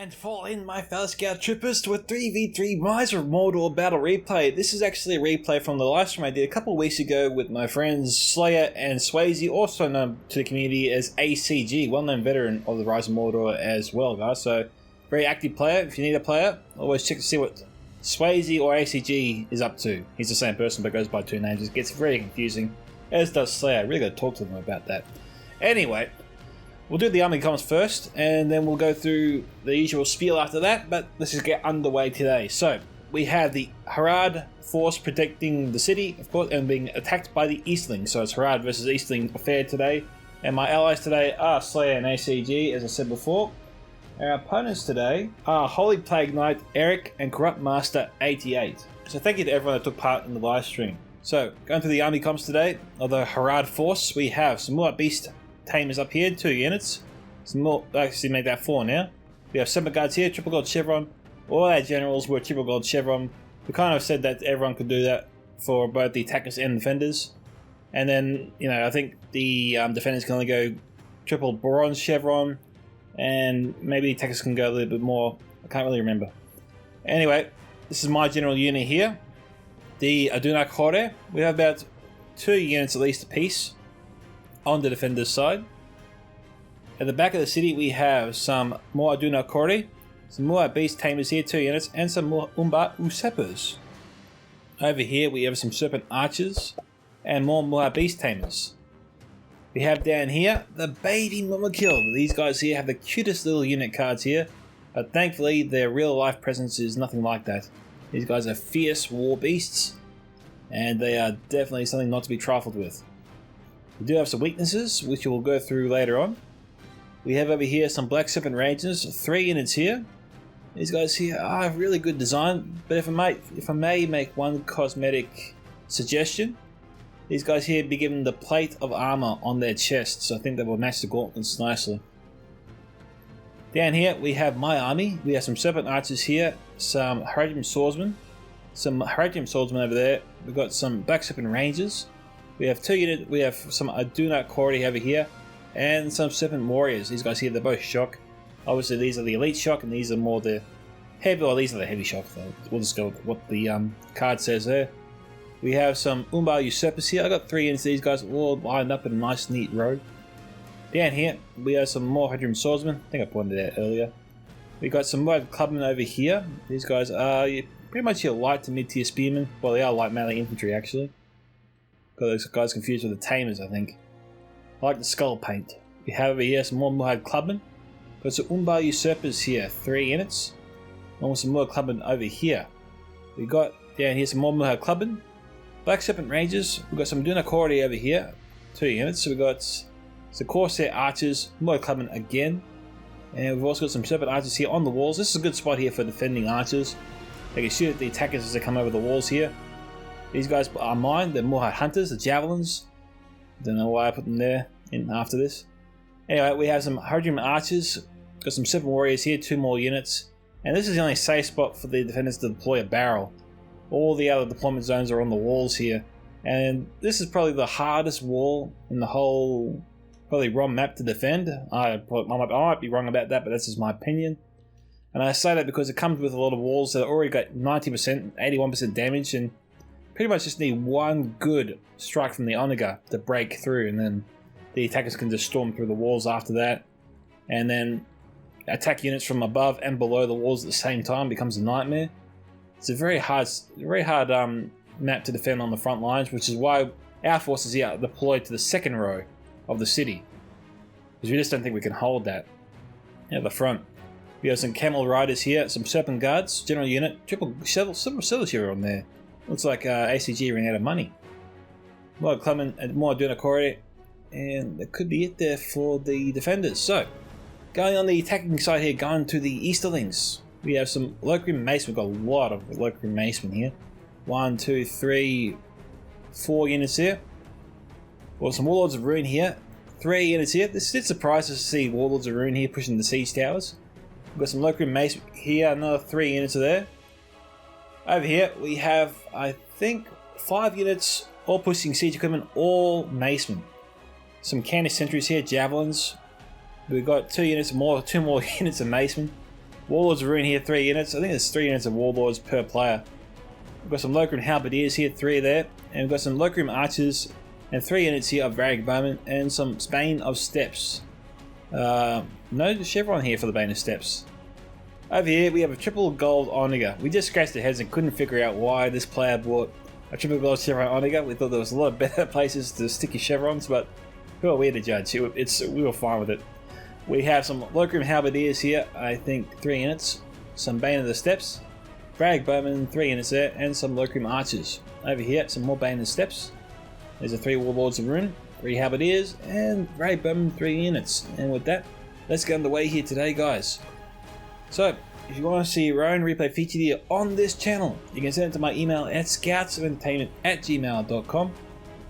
And fall in, my fellow scout troopers, to a 3v3 Rise of Mordor battle replay. This is actually a replay from the live stream I did a couple of weeks ago with my friends Slayer and Swayze, also known to the community as ACG, well-known veteran of the Rise of Mordor as well, guys. So, very active player. If you need a player, always check to see what Swayze or ACG is up to. He's the same person but goes by two names. It gets very confusing, as does Slayer. I really got to talk to them about that. Anyway, we'll do the army comms first, and then we'll go through the usual spiel after that, but let's just get underway today. So, we have the Harad force protecting the city, of course, and being attacked by the Easterlings. So it's Harad versus Easterling affair today. And my allies today are Slayer and ACG, as I said before. Our opponents today are Holy Plague Knight Eric and Corrupt Master 88. So thank you to everyone that took part in the live stream. So, going through the army comms today of the Harad force, we have some more Beast Tamers up here, 2 units. Some more, actually make that 4 now. We have 7 guards here, triple gold chevron. All our generals were triple gold chevron. We kind of said that everyone could do that for both the attackers and defenders. And then, you know, I think the defenders can only go triple bronze chevron, and maybe the attackers can go a little bit more. I can't really remember. Anyway, this is my general unit here. The Aduna Kore. We have about 2 units at least apiece on the defender's side. At the back of the city we have some more Aduna Kore, some more Beast Tamers here, 2 units, and some more Umbar Usurpers. Over here we have some Serpent Archers and more Beast Tamers. We have down here the Baby Mummakill. These guys here have the cutest little unit cards here, but thankfully their real life presence is nothing like that. These guys are fierce war beasts, and they are definitely something not to be trifled with. We do have some weaknesses, which we'll go through later on. We have over here some Black Serpent Rangers, 3 units here. These guys here are really good design, but if I may make one cosmetic suggestion, these guys here be given the plate of armor on their chests. I think that will match the gauntlets nicely. Down here we have my army. We have some Serpent Archers here, some Harad Swordsmen, some Harad Swordsmen over there. We've got some Black Serpent Rangers. We have 2 units. We have some Aduna Kore over here, and some Serpent Warriors. These guys here, they're both shock. Obviously, these are the elite shock, and these are more the heavy. Well, these are the heavy shock. Though. We'll just go with what the card says there. We have some Umbar Usurpers here. I got 3 units. These guys all lined up in a nice, neat row. Down here, we have some more Harad Swordsmen. I think I pointed it out earlier. We got some more Clubmen over here. These guys are pretty much your light to mid-tier spearmen. Well, they are light melee infantry actually. Got those guys confused with the Tamers, I think. I like the skull paint. We have over here some more Muhad Clubmen. Got some Umbar Usurpers here, 3 units. And some more Clubmen over here. We got down here some more Muhad Clubmen. Black Serpent Rangers. We've got some Aduna Kore over here, 2 units. So we've got some Corsair Archers, more Clubmen again. And we've also got some Serpent Archers here on the walls. This is a good spot here for defending archers. They can shoot at the attackers as they come over the walls here. These guys are mine. They're Morhat Hunters, the Javelins. Don't know why I put them there in after this. Anyway, we have some Harad Archers. Got some Serpent Warriors here, 2 more units. And this is the only safe spot for the defenders to deploy a barrel. All the other deployment zones are on the walls here. And this is probably the hardest wall in the whole probably ROM map to defend. I might be wrong about that, but that's just my opinion. And I say that because it comes with a lot of walls that already got 90%, 81% damage, and pretty much just need one good strike from the Onaga to break through, and then the attackers can just storm through the walls after that. And then attack units from above and below the walls at the same time becomes a nightmare. It's a very hard map to defend on the front lines, which is why our forces here are deployed to the second row of the city, because we just don't think we can hold that at the front. We have some Camel Riders here, some Serpent Guards, general unit, triple silver on there. Looks like ACG ran out of money. More Clubmen and more Aduna Kore, and that could be it there for the defenders. So, going on the attacking side here, going to the Easterlings. We have some Lokrim Macemen. We've got a lot of Lokrim Macemen here. 1, 2, 3, 4 units here. Well, some Warlords of Ruin here. 3 units here. This did surprise us to see Warlords of Ruin here pushing the siege towers. We've got some Lokrim Mace here. Another 3 units are there. Over here we have, I think, 5 units all pushing siege equipment, all Macemen. Some Candice Sentries here, Javelins. We've got 2 units more, 2 more units of Macemen. Warlords of Ruin here, 3 units. I think there's 3 units of Warlords per player. We've got some Lokrum Halberdiers here, 3 there. And we've got some Lokrum Archers and 3 units here of Varag Bowmen and some Bane of Steps. No chevron here for the Bane of Steps. Over here we have a triple gold Onager. We just scratched our heads and couldn't figure out why this player bought a triple gold chevron Onager. We thought there was a lot of better places to stick your chevrons, but who are we to judge? We were fine with it. We have some Lokrum Halberdiers here, I think 3 units. Some Bane of the Steps, Varag Bowmen, 3 units there, and some Lokrum Archers. Over here, some more Bane of the Steps. There's the 3 Warlords of Ruin, 3 Halberdiers, and Varag Bowmen, 3 units. And with that, let's get underway here today, guys. So, if you want to see your own replay featured here on this channel, you can send it to my email at scoutsoфentertainment@gmail.com.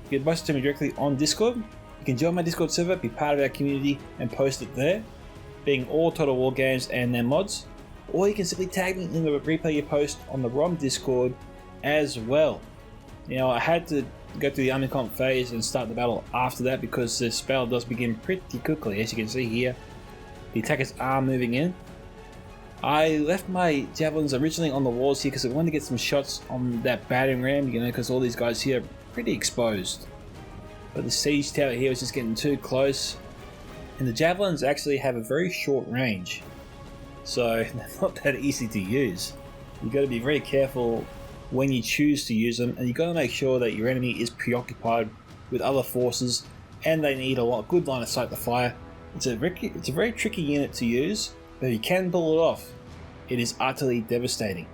You can post it to me directly on Discord. You can join my Discord server, be part of our community, and post it there, being all Total War games and their mods. Or you can simply tag me in the replay you post on the ROM Discord as well. You know, I had to go through the army comp phase and start the battle after that because this battle does begin pretty quickly. As you can see here, the attackers are moving in. I left my javelins originally on the walls here because I wanted to get some shots on that battering ram, you know, because all these guys here are pretty exposed. But the siege tower here was just getting too close, and the javelins actually have a very short range, so they're not that easy to use. You've got to be very careful when you choose to use them, and you've got to make sure that your enemy is preoccupied with other forces and they need a good line of sight to fire. It's a very tricky unit to use, but if you can pull it off, it is utterly devastating.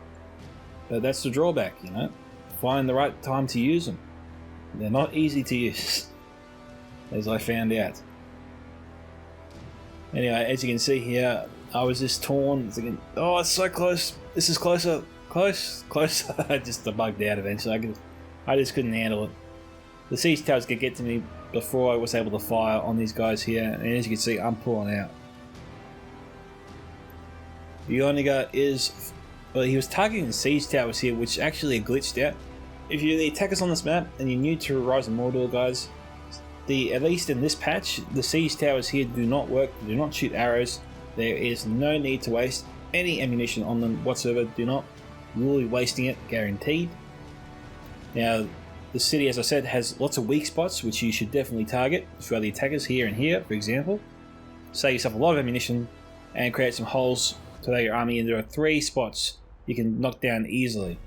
But that's the drawback, you know. Find the right time to use them. They're not easy to use, as I found out. Anyway, as you can see here, I was just torn. Thinking, oh, it's so close. This is closer. Closer. I just bugged out eventually. I just couldn't handle it. The siege towers could get to me before I was able to fire on these guys here, and as you can see, I'm pulling out. The Onager is, well, he was targeting the siege towers here, which actually glitched out. If you're the attackers on this map and you're new to Rise of Mordor, guys, at least in this patch, the siege towers here do not work. They do not shoot arrows. There is no need to waste any ammunition on them whatsoever. Do not. You will be wasting it, guaranteed. Now, the city, as I said, has lots of weak spots, which you should definitely target. If you are the attackers here and here, for example, save yourself a lot of ammunition and create some holes to allow your army in. There are 3 spots you can knock down easily.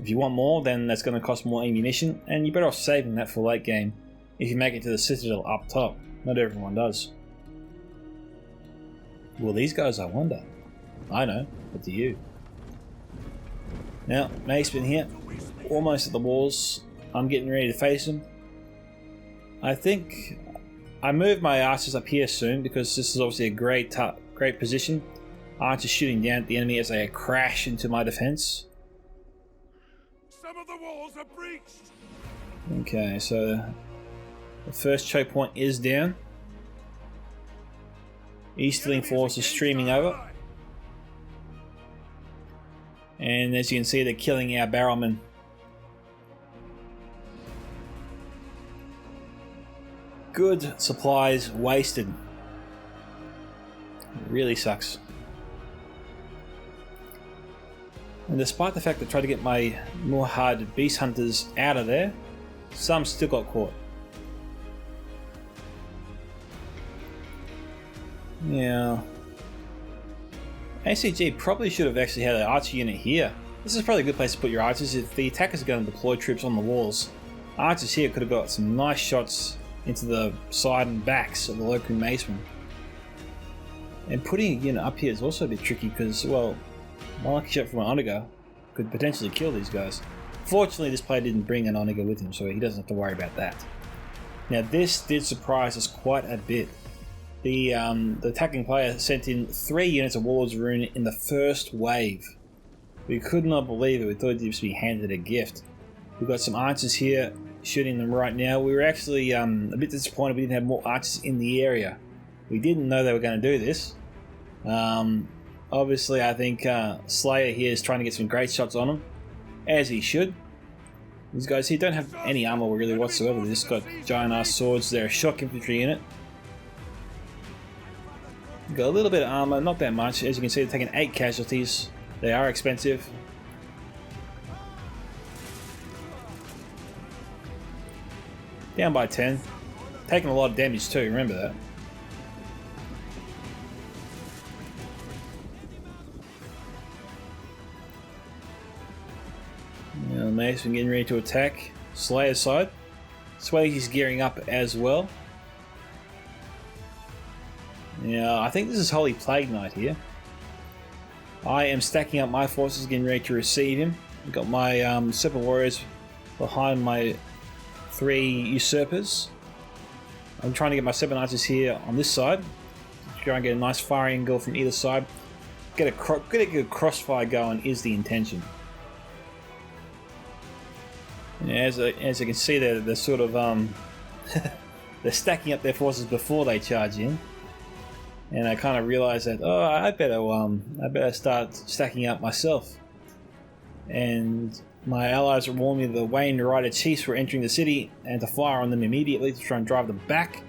If you want more, then that's going to cost more ammunition, and you're better off saving that for late game if you make it to the citadel up top. Not everyone does. Well, these guys, I wonder. I know, but do you? Now, Maceman here, almost at the walls. I'm getting ready to face him. I think I move my archers up here soon because this is obviously a great position. Archers shooting down at the enemy as they crash into my defense. Some of the walls are breached. Okay, so the first choke point is down. Easterling force is streaming over. And as you can see, they're killing our barrelmen. Good supplies wasted. It really sucks. And despite the fact that I tried to get my Harad beast hunters out of there, some still got caught. Yeah. ACG probably should have actually had an archer unit here. This is probably a good place to put your archers if the attackers are going to deploy troops on the walls. Archers here could have got some nice shots into the side and backs of the Lokrum Macemen. And putting a unit up here is also a bit tricky because, well, my lucky shot from an Onager could potentially kill these guys. Fortunately, this player didn't bring an Onager with him, so he doesn't have to worry about that. Now, this did surprise us quite a bit. The attacking player sent in 3 units of Warlords of Ruin in the first wave. We could not believe it. We thought he'd just be handed a gift. We've got some archers here shooting them right now. We were actually a bit disappointed we didn't have more archers in the area. We didn't know they were going to do this. Obviously, I think Slayer here is trying to get some great shots on them, as he should. These guys here don't have any armor really whatsoever. They just got giant ass swords. They're a shock infantry unit. Got a little bit of armor, not that much. As you can see, they're taking 8 casualties. They are expensive. Down by 10. Taking a lot of damage too, remember that. Now Mason getting ready to attack. Slayer's side. Swayze's gearing up as well. Now, I think this is Holy Plague Knight here. I am stacking up my forces, getting ready to receive him. I've got my Serpent Warriors behind my 3 Usurpers. I'm trying to get my 7 Archers here on this side. Try and get a nice firing angle from either side. Get a good crossfire going is the intention. And as you can see, they're sort of they're stacking up their forces before they charge in. And I kind of realized that, oh, I better start stacking up myself. And my allies warned me the Wayne Rider Chiefs were entering the city and to fire on them immediately to try and drive them back.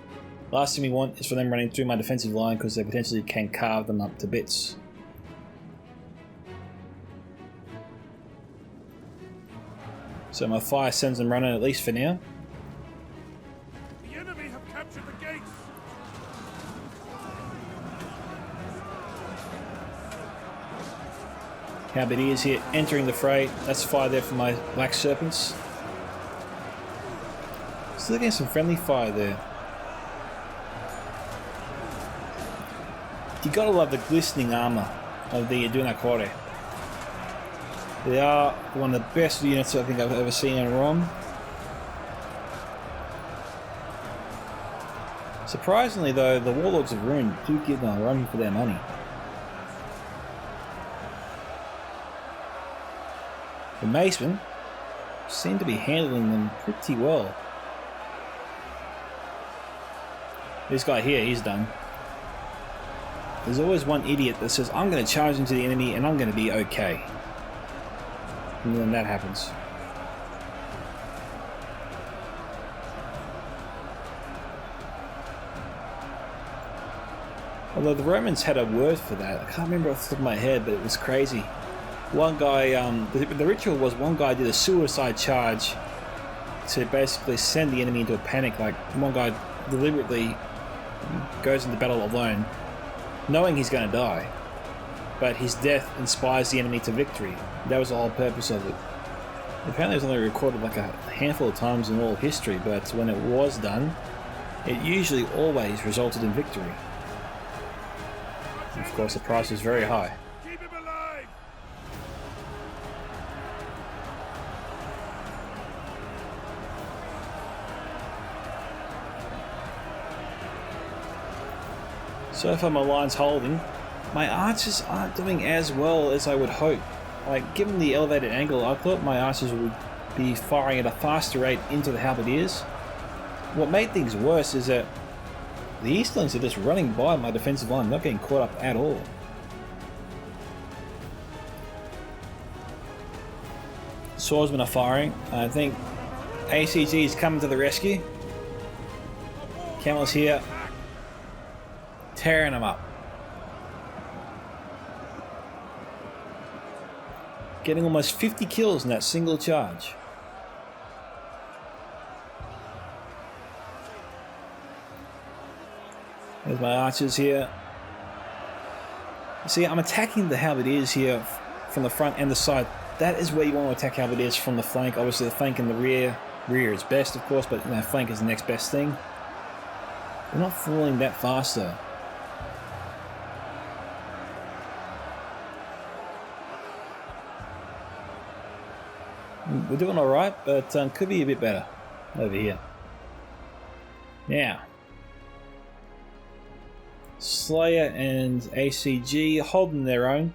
Last thing we want is for them running through my defensive line because they potentially can carve them up to bits. So my fire sends them running, at least for now. The enemy have captured the gates. Halberdiers here entering the fray. That's fire there for my Black Serpents. Still getting some friendly fire there. You gotta love the glistening armor of the Dunacore. They are one of the best units I think I've ever seen in ROM. Surprisingly though, the Warlords of Ruin do give them a run for their money. The Macemen seem to be handling them pretty well. This guy here, he's done. There's always one idiot that says, I'm going to charge into the enemy and I'm going to be okay. And then that happens. Although the Romans had a word for that. I can't remember off the top of my head, but it was crazy. One guy, the ritual was one guy did a suicide charge to basically send the enemy into a panic. Like, one guy deliberately goes into battle alone, knowing he's going to die, but his death inspires the enemy to victory. That was the whole purpose of it. Apparently it was only recorded like a handful of times in all history, but when it was done, it usually always resulted in victory. And of course the price was very high. Keep him alive. So far my line's holding. My archers aren't doing as well as I would hope. Like, given the elevated angle, I thought my archers would be firing at a faster rate into the halberdiers. What made things worse is that the Easterlings are just running by my defensive line, not getting caught up at all. Swordsmen are firing. I think ACG is coming to the rescue. Camels here, tearing them up. Getting almost 50 kills in that single charge. There's my archers here. See, I'm attacking the halberdiers here from the front and the side. That is where you want to attack halberdiers, from the flank. Obviously the flank and the rear. Rear is best, of course, but flank is the next best thing. They're not falling that fast though. We're doing alright, but could be a bit better over here. Now, Slayer and ACG holding their own.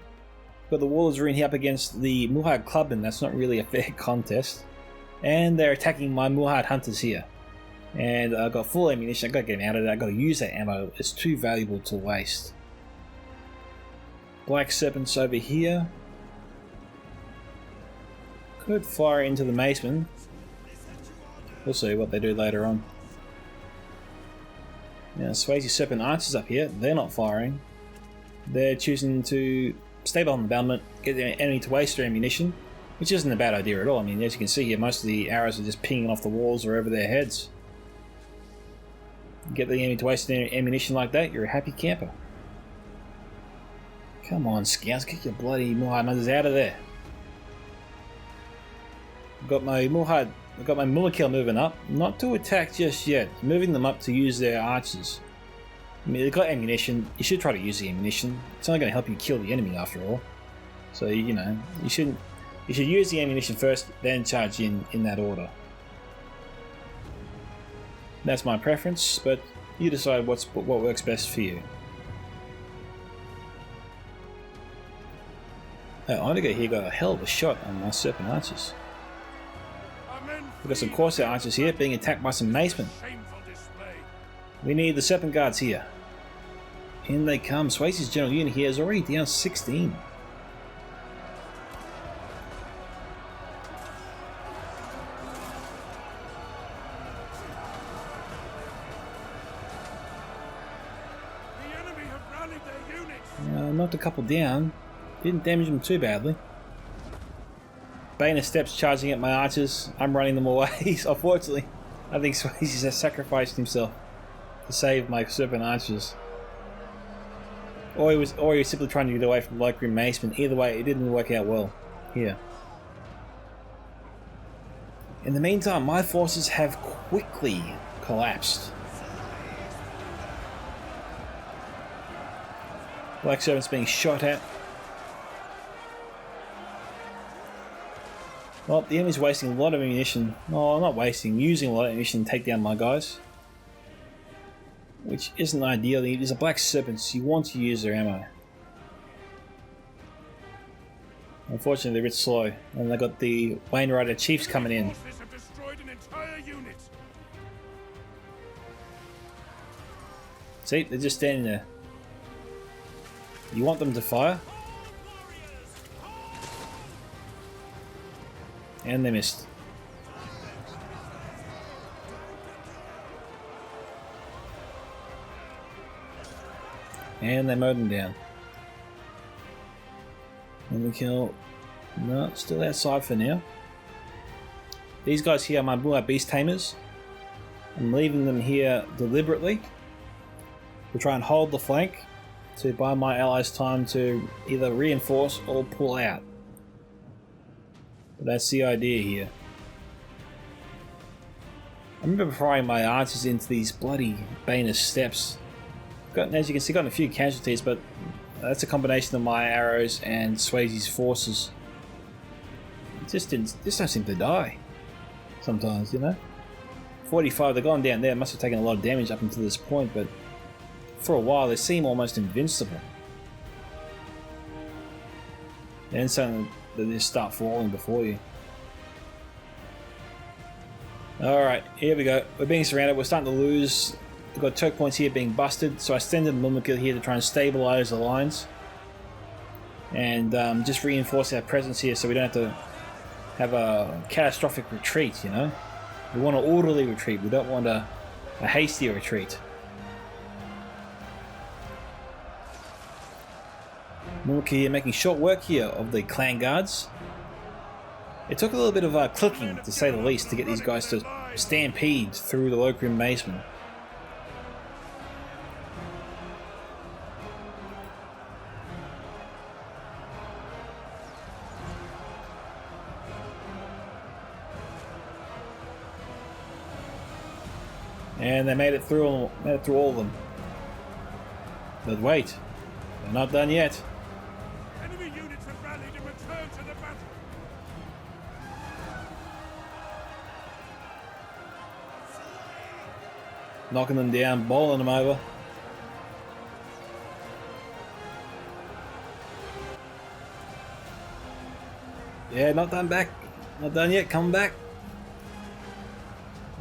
Got the Warlords Ruin here up against the Muhad Clubmen. That's not really a fair contest. And they're attacking my Muhad Hunters here. And I've got full ammunition. I've got to get out of that. I've got to use that ammo. It's too valuable to waste. Black Serpents over here. Could fire into the Macemen. We'll see what they do later on. Now, Swayze Serpent Archers up here. They're not firing. They're choosing to stay behind the battlement, get the enemy to waste their ammunition, which isn't a bad idea at all. I mean, as you can see here, most of the arrows are just pinging off the walls or over their heads. Get the enemy to waste their ammunition like that, you're a happy camper. Come on, scouts, get your bloody Muhammad's out of there. I've got my Mulakil moving up, not to attack just yet, moving them up to use their archers. I mean, they've got ammunition, you should try to use the ammunition. It's only going to help you kill the enemy after all. So, you know, you should use the ammunition first, then charge in that order. That's my preference, but you decide what works best for you. Onega here got a hell of a shot on my Serpent Archers. We've got some Corsair Archers here being attacked by some Macemen. We need the Serpent Guards here. In they come. Swayze's general unit here is already down 16. The enemy have rallied their units. Knocked a couple down. Didn't damage them too badly. Bayonet steps charging at my archers. I'm running them away. Unfortunately, I think Swayze has sacrificed himself to save my Serpent Archers. Or he was simply trying to get away from Lycrim Macemen. Either way, it didn't work out well here. In the meantime, my forces have quickly collapsed. Black Servant's being shot at. Well, the enemy's wasting a lot of ammunition. Oh, not wasting, using a lot of ammunition to take down my guys. Which isn't ideal. These are Black Serpents, you want to use their ammo. Unfortunately, they're a bit slow. And they've got the Wainwrighter Chiefs coming in. Forces have destroyed an entire unit. See, they're just standing there. You want them to fire? And they missed. And they mowed them down. And we kill. No, still outside for now. These guys here are my Blue Eye Beast Tamers. I'm leaving them here deliberately to try and hold the flank to buy my allies time to either reinforce or pull out. But that's the idea here. I remember firing my archers into these bloody Bayonet steps. As you can see, gotten a few casualties, but that's a combination of my arrows and Swayze's forces. Just don't seem to die. Sometimes, you know. 45, they've gone down there. Must have taken a lot of damage up until this point, but for a while they seem almost invincible. And suddenly they just start falling before you. Alright, here we go. We're being surrounded. We're starting to lose. We've got choke points here being busted, so I extended Mumikil here to try and stabilize the lines. And just reinforce our presence here so we don't have to have a catastrophic retreat, you know. We want an orderly retreat. We don't want a hasty retreat. Mumikil here making short work here of the clan guards. It took a little bit of clicking, to say the least, to get these guys to stampede through the Lycrim Macemen. And they made it through all of them. But wait, they're not done yet. Enemy units have rallied and returned to the battle. Knocking them down, bowling them over. Yeah, not done back. Not done yet, come back.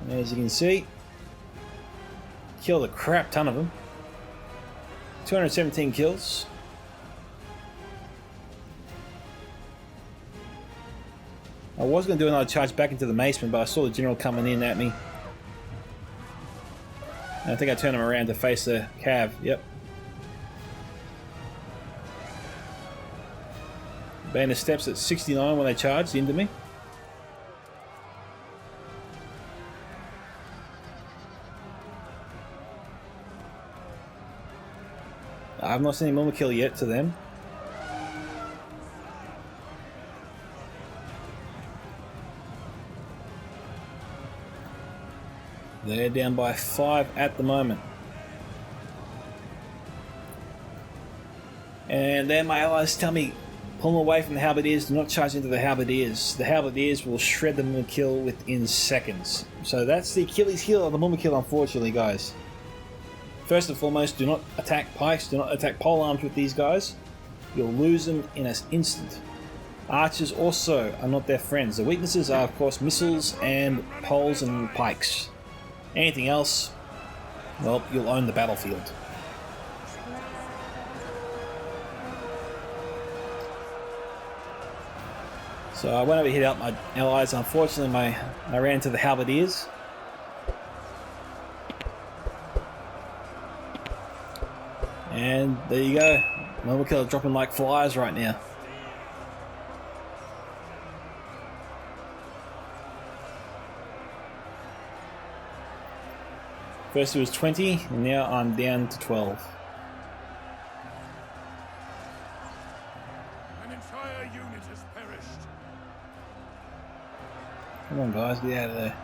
And as you can see, killed a crap ton of them. 217 kills. I was going to do another charge back into the Maceman, but I saw the general coming in at me. And I think I turned him around to face the Cav. Yep. Bandit steps at 69 when they charged into me. I've not seen any kill yet to them. They're down by 5 at the moment. And then my allies tell me, pull them away from the halberdiers, do not charge into the halberdiers. The halberdiers will shred them and kill within seconds. So that's the Achilles heel of the Mumakil, unfortunately, guys. First and foremost, do not attack pikes, do not attack polearms with these guys. You'll lose them in an instant. Archers also are not their friends. The weaknesses are, of course, missiles and poles and pikes. Anything else, well, you'll own the battlefield. So I went over to hit out my allies. Unfortunately, I ran into the halberdiers. And there you go. Mumakil dropping like flies right now. First it was 20, and now I'm down to 12. An entire unit has perished. Come on, guys, get out of there.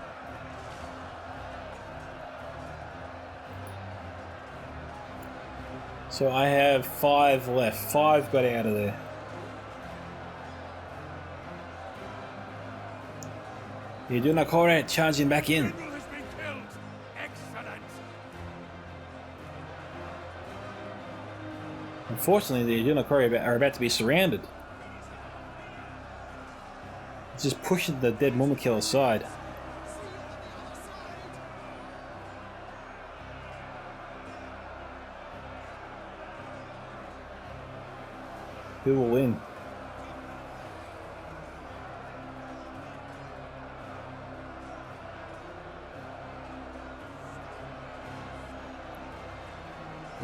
So I have 5 left. 5 got out of there. You're doing a correct, charging back in. General has been killed. Excellent. Unfortunately, the Unakori are about to be surrounded. It's just pushing the dead Mumakil aside. Who will win?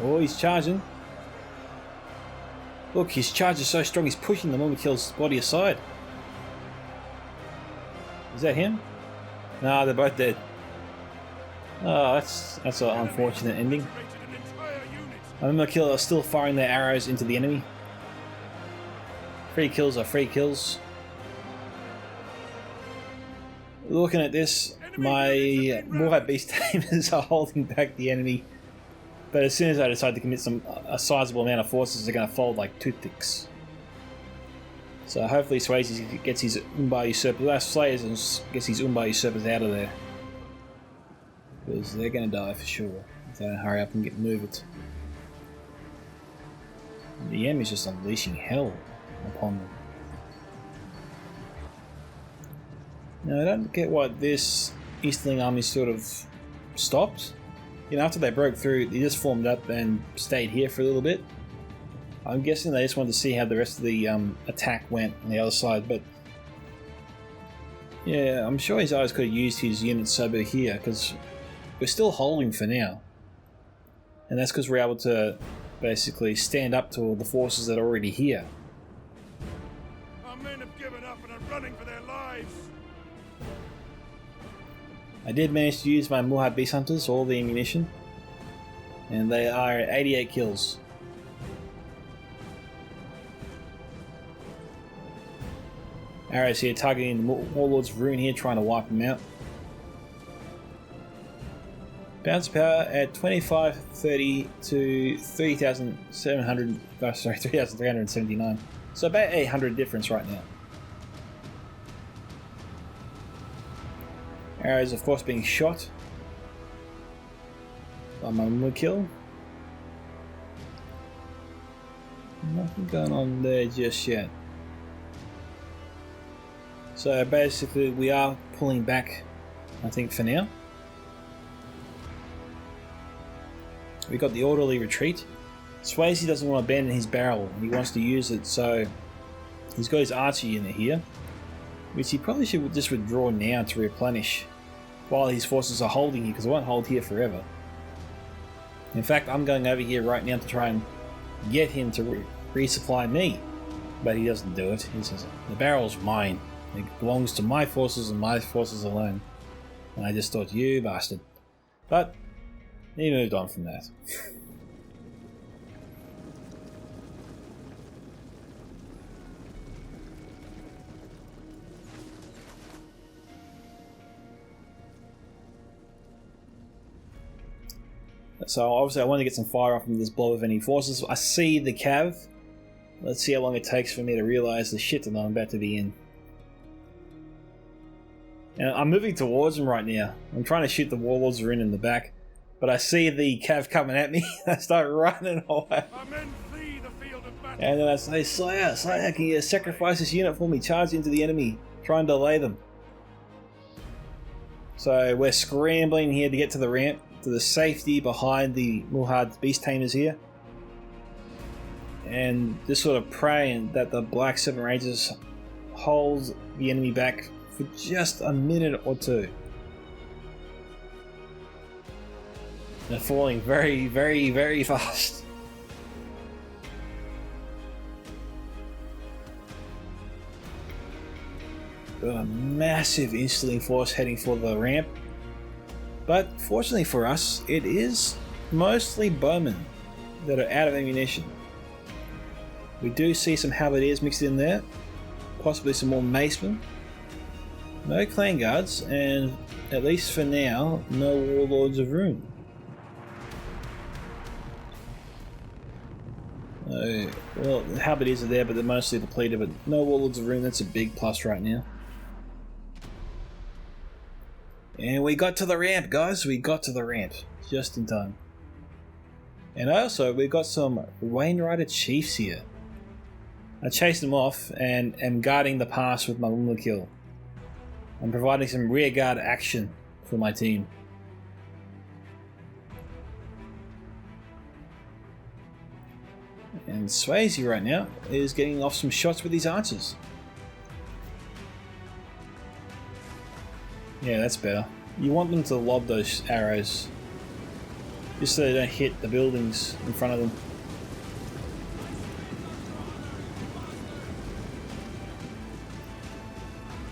Oh, he's charging. Look, his charge is so strong, he's pushing the Mumakil's body aside. Is that him? Nah, they're both dead. Oh, that's an unfortunate ending. Mumakil are still firing their arrows into the enemy. Free kills are free kills. Looking at this, my Moddb beast tamers are holding back the enemy. But as soon as I decide to commit a sizable amount of forces, they're going to fold like toothpicks. So hopefully Swayze gets his Umbar usurpers, Slayers, and gets his Umbar usurpers out of there. Because they're going to die for sure if they don't hurry up and move it. The enemy's just unleashing hell upon them. Now I don't get why this Easterling army sort of stopped. You know, after they broke through, they just formed up and stayed here for a little bit. I'm guessing they just wanted to see how the rest of the attack went on the other side, but yeah, I'm sure his eyes could have used his units over here, because we're still holding for now. And that's because we're able to basically stand up to all the forces that are already here. Our men have given up and are running for their lives. I did manage to use my Moddb Beast Hunters, all the ammunition, and they are at 88 kills. Arrows here targeting the Warlord's Rune here, trying to wipe them out. Bounce power at 2530 to 3,700. Oh, sorry, 3,379. So about 800 difference right now. Arrows, of course, being shot by my Mumakil. Nothing going on there just yet. So basically, we are pulling back, I think, for now. We got the orderly retreat. Swayze doesn't want to abandon his barrel, he wants to use it, so he's got his archer unit here, which he probably should just withdraw now to replenish while his forces are holding here, because they won't hold here forever. In fact, I'm going over here right now to try and get him to resupply me. But he doesn't do it. He says, the barrel's mine. It belongs to my forces and my forces alone. And I just thought, you bastard. But he moved on from that. So obviously I want to get some fire off from this blob of any forces. I see the cav. Let's see how long it takes for me to realise the shit that I'm about to be in. And I'm moving towards them right now. I'm trying to shoot the warlords that are in the back. But I see the cav coming at me. I start running away. And then I say, Slayer, can you sacrifice this unit for me? Charge into the enemy. Try and delay them. So we're scrambling here to get to the ramp, to the safety behind the Mulhard Beast Tamers here. And just sort of praying that the Black Serpent Rangers hold the enemy back for just a minute or two. They're falling very, very, very fast. Got a massive Easterling force heading for the ramp. But fortunately for us, it is mostly bowmen that are out of ammunition. We do see some halberdiers mixed in there, possibly some more macemen. No clan guards, and at least for now, no warlords of Rune. Well, the halberdiers are there, but they're mostly depleted, but no warlords of Rune, that's a big plus right now. And we got to the ramp, guys. We got to the ramp just in time. And also, we got some Wainwrighter chiefs here. I chased them off and am guarding the pass with my kill. I'm providing some rear guard action for my team. And Swayze right now is getting off some shots with these archers. Yeah, that's better. You want them to lob those arrows just so they don't hit the buildings in front of them.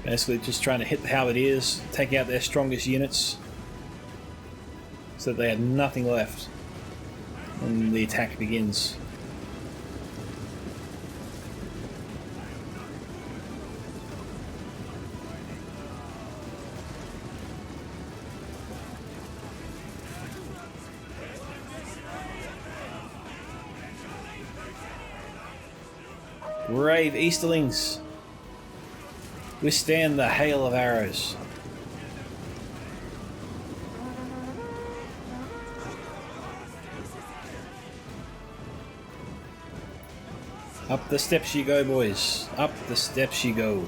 Basically just trying to hit the halberdiers, take out their strongest units so that they have nothing left when the attack begins. Brave Easterlings, withstand the hail of arrows. Up the steps you go, boys. Up the steps you go.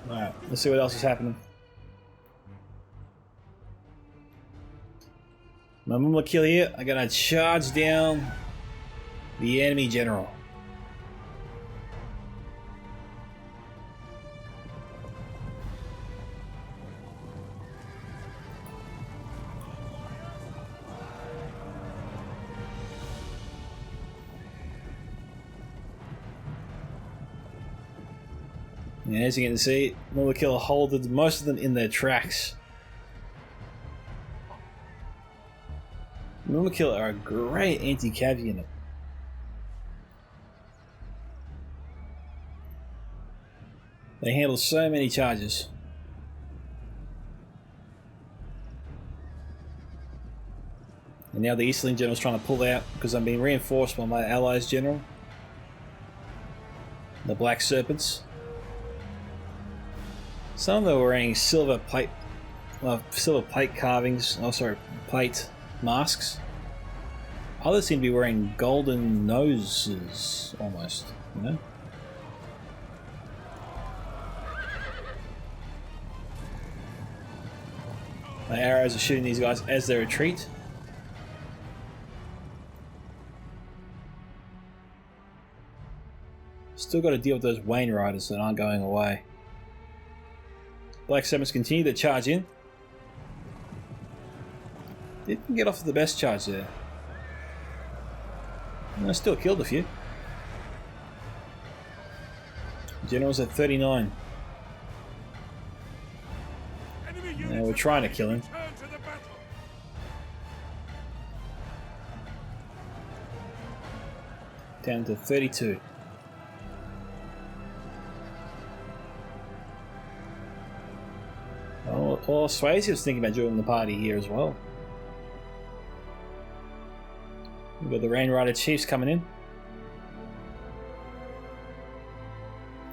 Alright, let's see what else is happening. My Mumla kill here. I gotta charge down the enemy general. And as you can see, Mumla kill holded most of them in their tracks. Mumla kill are a great anti-cav unit. They handle so many charges. And now the Easterling general's trying to pull out because I'm being reinforced by my allies general, the Black Serpents. Some of them are wearing silver plate carvings. Oh, sorry, plate masks. Others seem to be wearing golden noses, almost. You know. My arrows are shooting these guys as they retreat. Still got to deal with those Wainwriters that aren't going away. Black Sabbaths continue to charge in. Didn't get off the best charge there. I still killed a few. General's at 39. Now we're trying to kill him. Down to 32. Oh, Swayze was thinking about joining the party here as well. We've got the Rain Rider Chiefs coming in.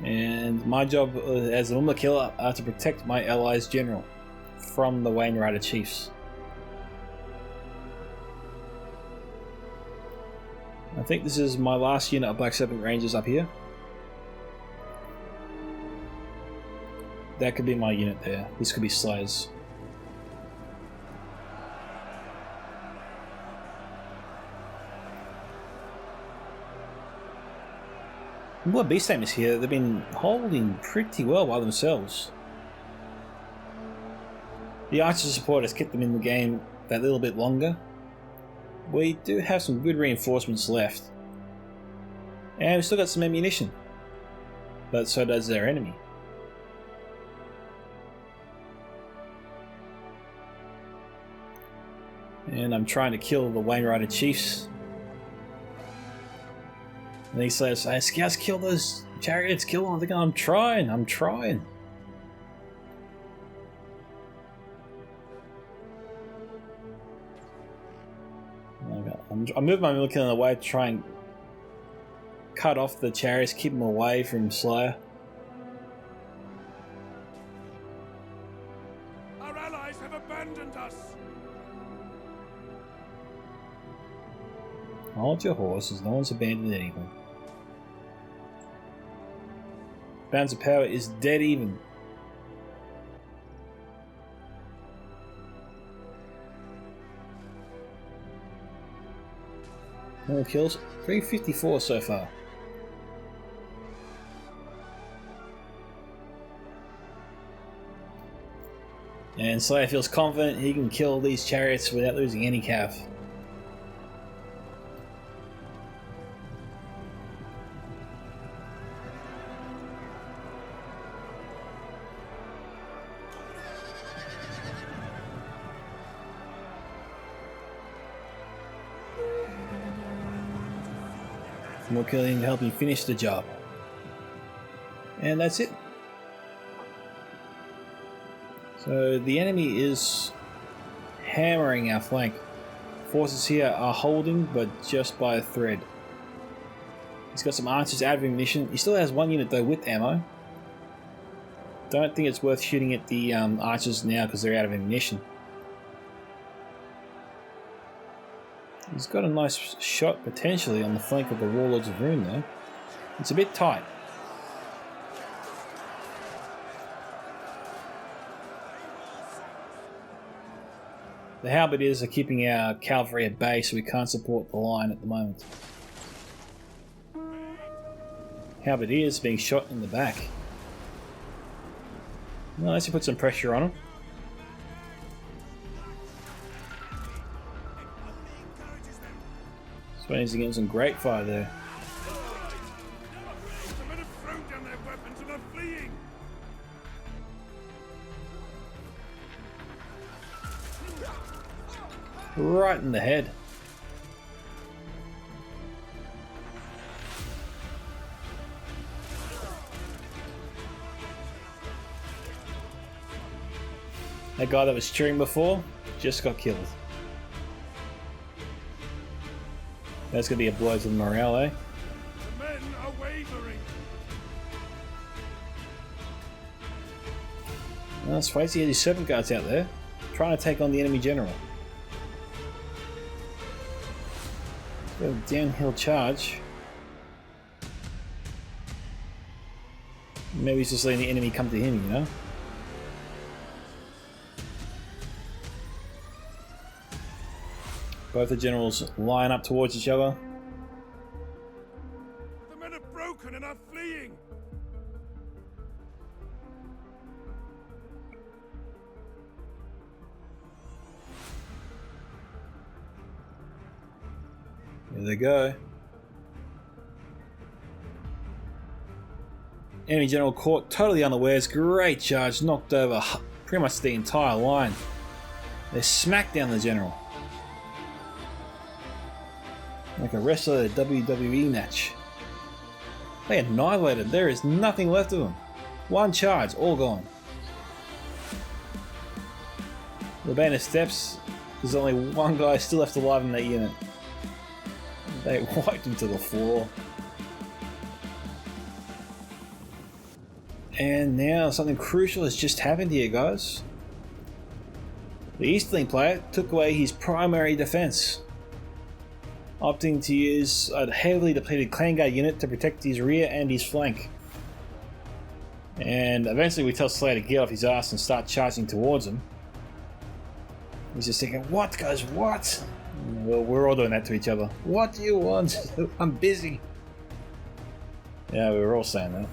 And my job as a Umla killer are to protect my allies' general from the Wayne Rider Chiefs. I think this is my last unit of Black Serpent Rangers up here. That could be my unit there. This could be Slayers. Well, Beast Tamers here, they've been holding pretty well by themselves. The Archer support has kept them in the game that little bit longer. We do have some good reinforcements left. And we've still got some ammunition. But so does their enemy. And I'm trying to kill the Wayne Rider Chiefs. And he says, hey, scouts, kill those chariots, kill them. I think I'm trying. I moved my military in the way to try and cut off the chariots, keep them away from Slayer. Our allies have abandoned us. Hold your horses, no one's abandoned anything. Balance of power is dead even. No more kills. 354 so far. And Slayer feels confident he can kill these chariots without losing any cav. More killing to help me finish the job. And that's it. So the enemy is hammering our flank. Forces here are holding, but just by a thread. He's got some archers out of ammunition. He still has one unit though with ammo. Don't think it's worth shooting at the archers now because they're out of ammunition. He's got a nice shot potentially on the flank of the Warlords of Rune though. It's a bit tight. The halberdiers are keeping our cavalry at bay so we can't support the line at the moment. Halberdiers being shot in the back. Well, let's put some pressure on them. Swayze getting some great fire there. The men have thrown down their weapons and are fleeing. Right in the head. That guy that was cheering before just got killed. That's going to be a blow to the morale, eh? The men are wavering. Well, Swayze has his serpent guards out there, trying to take on the enemy general. Got a downhill charge. Maybe he's just letting the enemy come to him, you know? Both the generals line up towards each other. The men have broken and are fleeing. There they go. Enemy general caught totally unawares. Great charge, knocked over pretty much the entire line. They smacked down the general. Like a wrestler at a WWE match. They annihilated. There is nothing left of them. One charge, all gone. The band of steps, there's only one guy still left alive in that unit. They wiped him to the floor. And now something crucial has just happened here, guys. The Easterling player took away his primary defense, opting to use a heavily depleted clan guard unit to protect his rear and his flank. And eventually we tell Slayer to get off his ass and start charging towards him. He's just thinking, what guys, what? Well, we're all doing that to each other. What do you want? I'm busy. Yeah, we were all saying that.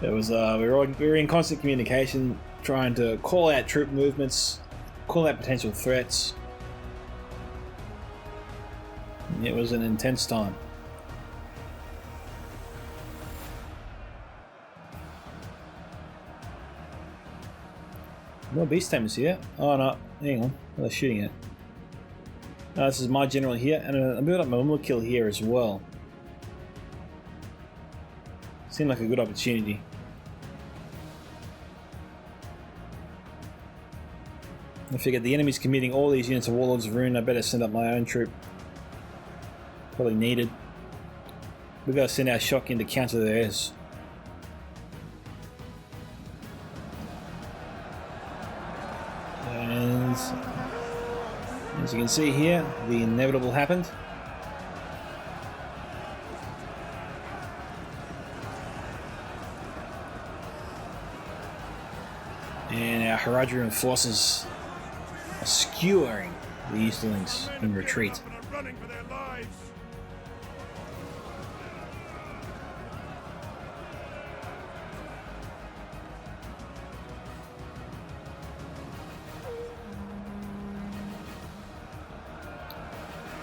It was we were in constant communication, trying to call out troop movements, call out potential threats. It was an intense time. More beast tamers here. Oh no, hang on, what are they shooting at? This is my general here, and I'm building up my Mumla kill here as well. Seemed like a good opportunity. I figured the enemy's committing all these units of Warlords of Ruin, I better send up my own troop. Probably needed. We've got to send our shock in to counter theirs. And as you can see here, the inevitable happened. And our Haradrian forces are skewering the Easterlings in retreat.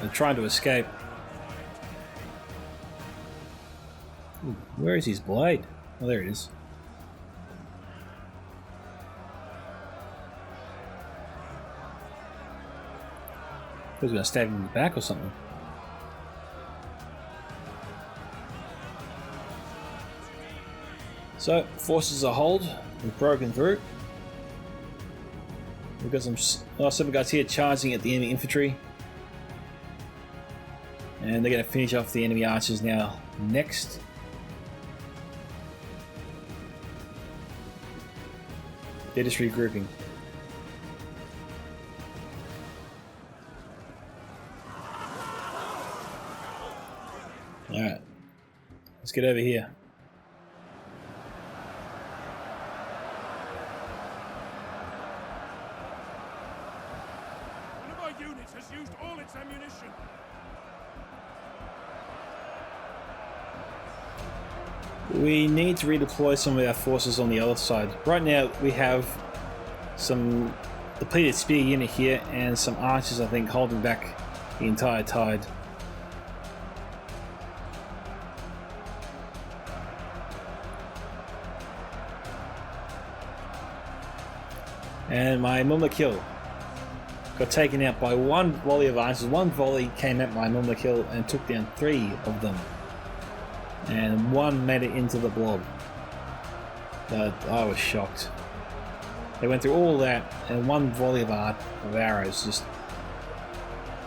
They're trying to escape. Ooh, where is his blade? Oh, there it is. I was going to stab him in the back or something. So, forces are hold. We've broken through. We've got some seven guys here charging at the enemy infantry. And they're going to finish off the enemy archers now. Next. They're just regrouping. Alright. Let's get over here. One of our units has used all its ammunition. We need to redeploy some of our forces on the other side. Right now we have some depleted spear unit here and some archers, I think, holding back the entire tide. And my Mumla kill got taken out by one volley of archers. One volley came at my Mumla kill and took down 3 of them. And one made it into the blob. But I was shocked. They went through all that, and one volley of arrows just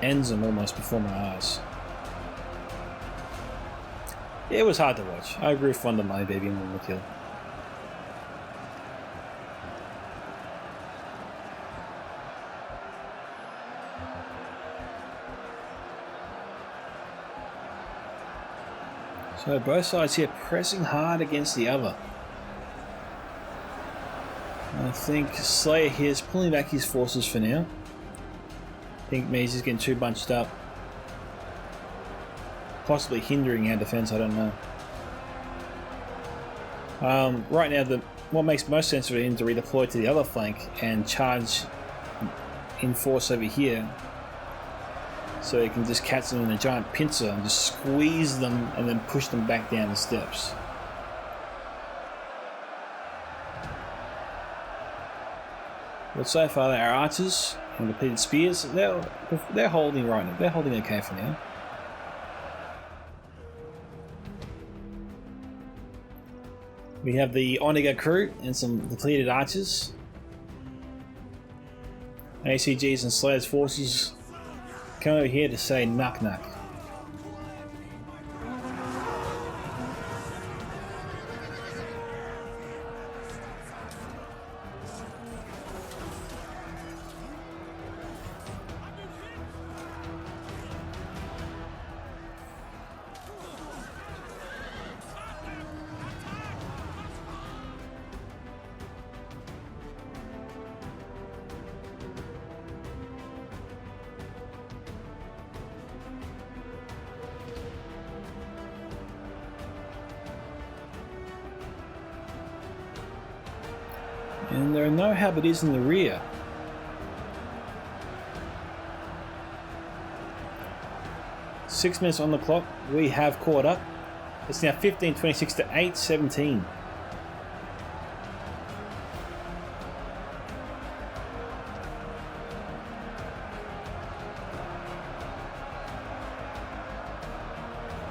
ends them almost before my eyes. It was hard to watch. I grew fond of my baby Mumla kill. So both sides here pressing hard against the other. I think Slayer here is pulling back his forces for now. I think Maze is getting too bunched up. Possibly hindering our defense, I don't know. Right now, what makes most sense for him to redeploy to the other flank and charge in force over here so you can just catch them in a giant pincer and just squeeze them and then push them back down the steps. But so far, our archers and depleted spears, they're holding right now. They're holding okay for now. We have the Onega crew and some depleted archers. ACGs and Slayer's forces come over here to say knock knock. And there are no habitats in the rear. Six minutes on the clock. We have caught up. It's now 15:26 to 8:17.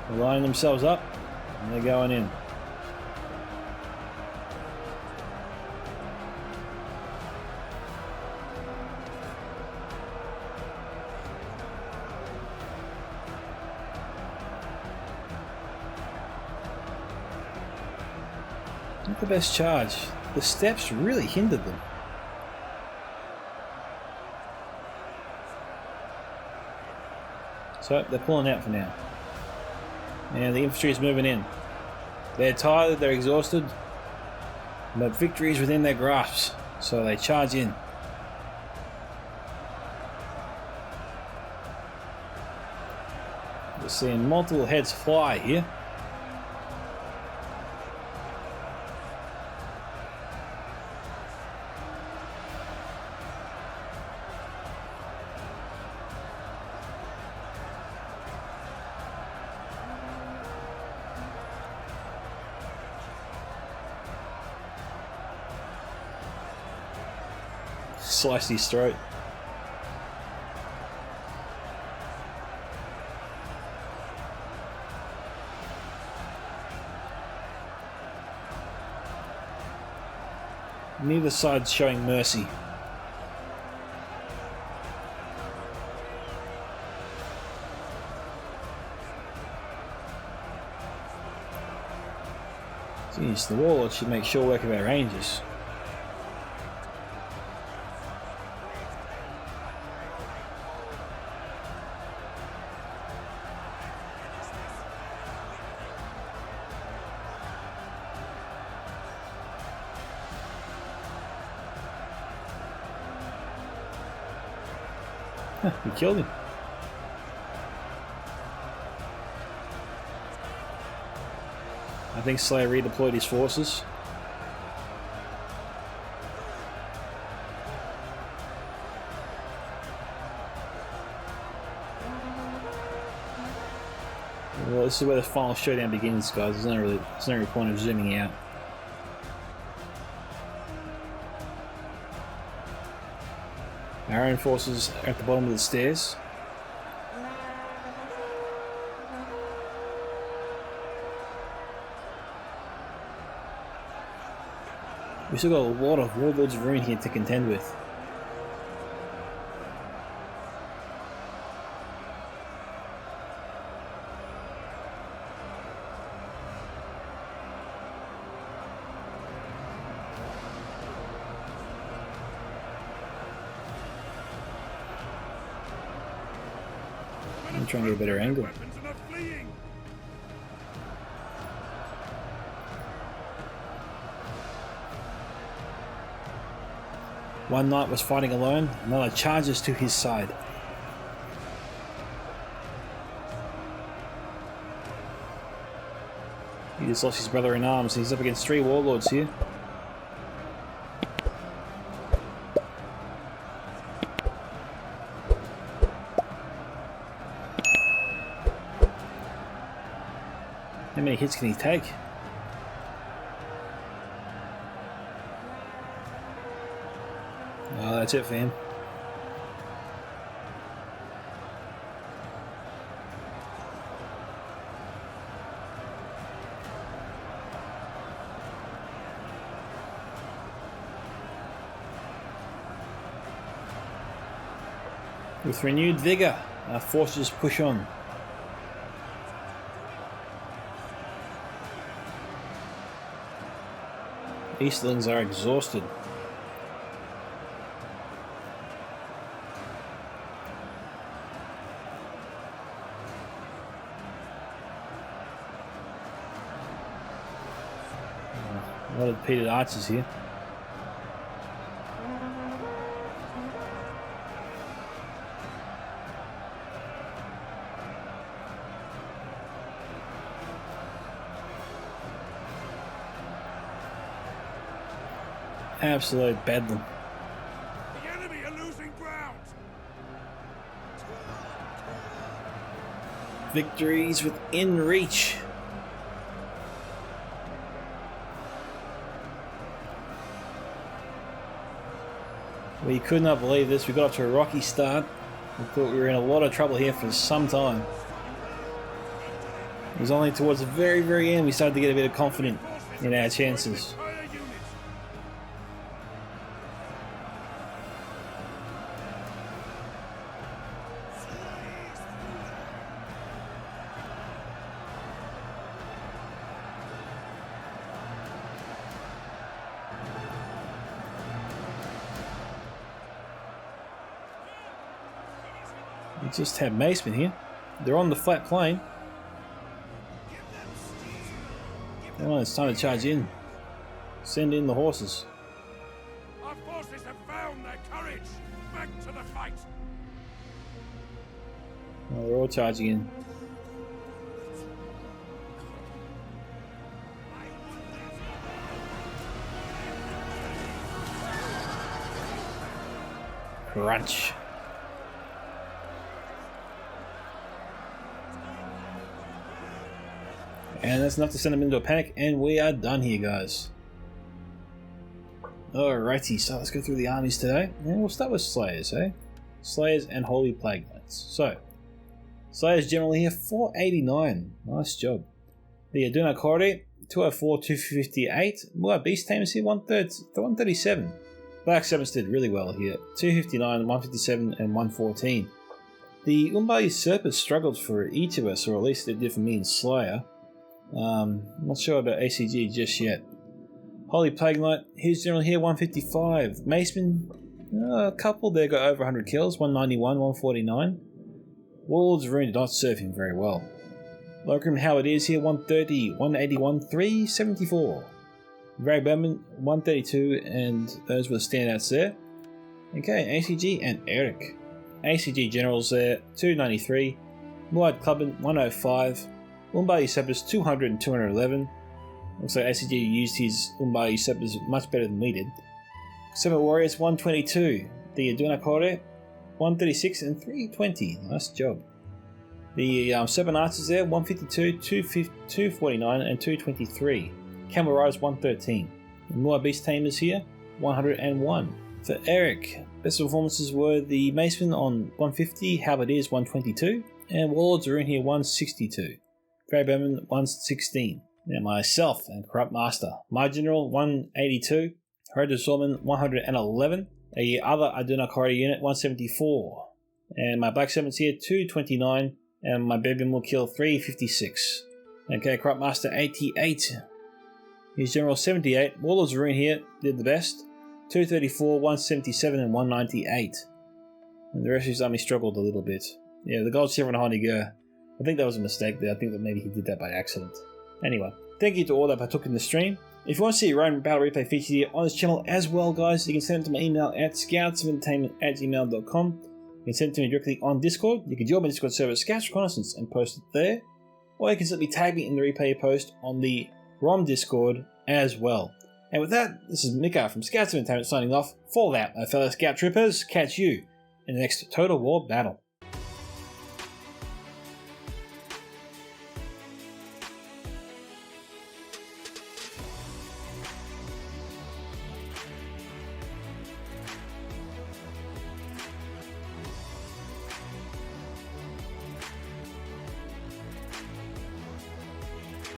They're lining themselves up and they're going in. Not the best charge. The steps really hindered them. So they're pulling out for now. And the infantry is moving in. They're tired, they're exhausted, but victory is within their grasp, so they charge in. We're seeing multiple heads fly here. Sliced his throat. Neither side's showing mercy. Jeez, the warlord should make sure work of our rangers. We killed him. I think Slayer redeployed his forces. Well, this is where the final showdown begins, guys. There's no really point of zooming out. Our own forces are at the bottom of the stairs. We've still got a lot of warlords of ruin here to contend with. I'm trying to get a better angle. One knight was fighting alone, another charges to his side. He just lost his brother in arms. He's up against 3 warlords here. How many hits can he take? Oh, that's it for him. With renewed vigour, our forces push on. Easterlings are exhausted. A lot of repeated archers here. Absolute bedlam. The enemy are losing ground. Victories within reach. We could not believe this. We got off to a rocky start. We thought we were in a lot of trouble here for some time. It was only towards the very, very end we started to get a bit of confidence in our chances. We just have Macemen here. They're on the flat plain. Come on, it's time to charge in. Send in the horses. Our forces have found their courage. Back to the fight. Oh, they're all charging in. Crunch. And that's enough to send them into a panic, and we are done here, guys. Alrighty, so let's go through the armies today. And we'll start with Slayers, eh? Slayers and Holy Plague Knights. So, Slayers generally here, 489. Nice job. The Aduna Cordy, 204, 258. Well, Beast Tamers here, 137. Black Sevens did really well here, 259, 157, and 114. The Umbar Usurpers struggled for each of us, or at least it did for me and Slayer. Not sure about ACG just yet. Holy Plague Knight, his general here, 155. Maceman, a couple there got over 100 kills, 191, 149. Warlords of Rune did not serve him very well. Locrum Howard is here, 130, 181, 374. Greg Berman, 132, and those were the standouts there. Okay, ACG and Eric. ACG Generals there, 293. Muad Clubman, 105. Umbar Usurpers 200 and 211. Looks like ACG used his Umbar Usurpers much better than we did. Summit Warriors 122. The Aduna Kore 136 and 320. Nice job. The Serpent Archers there 152, 249 and 223. Camel Riders 113. The Moab Beast Tamers here 101. For Eric, best performances were the Maceman on 150, Halberdiers 122, and Warlords are in here 162. Grey Bowman 116. Now myself and Corrupt Master. My General 182. Harad Easterlings 111. The other Aduna Corridor unit 174. And my Black Sevens here 229. And my Bebin will kill 356. Okay, Corrupt Master 88. His General 78. Warlords are in here, did the best. 234, 177 and 198. And the rest of his army struggled a little bit. Yeah, the Gold Silver and Heiniger. I think that was a mistake there. I think that maybe he did that by accident. Anyway, thank you to all that partook in the stream. If you want to see your own battle replay featured here on this channel as well, guys, you can send it to my email at scoutsoventertainment@gmail.com. You can send it to me directly on Discord. You can join my Discord server, Scouts Reconnaissance, and post it there. Or you can simply tag me in the replay post on the ROM Discord as well. And with that, this is Micka from Scouts of Entertainment signing off. Fall out, my fellow Scout Troopers. Catch you in the next Total War battle.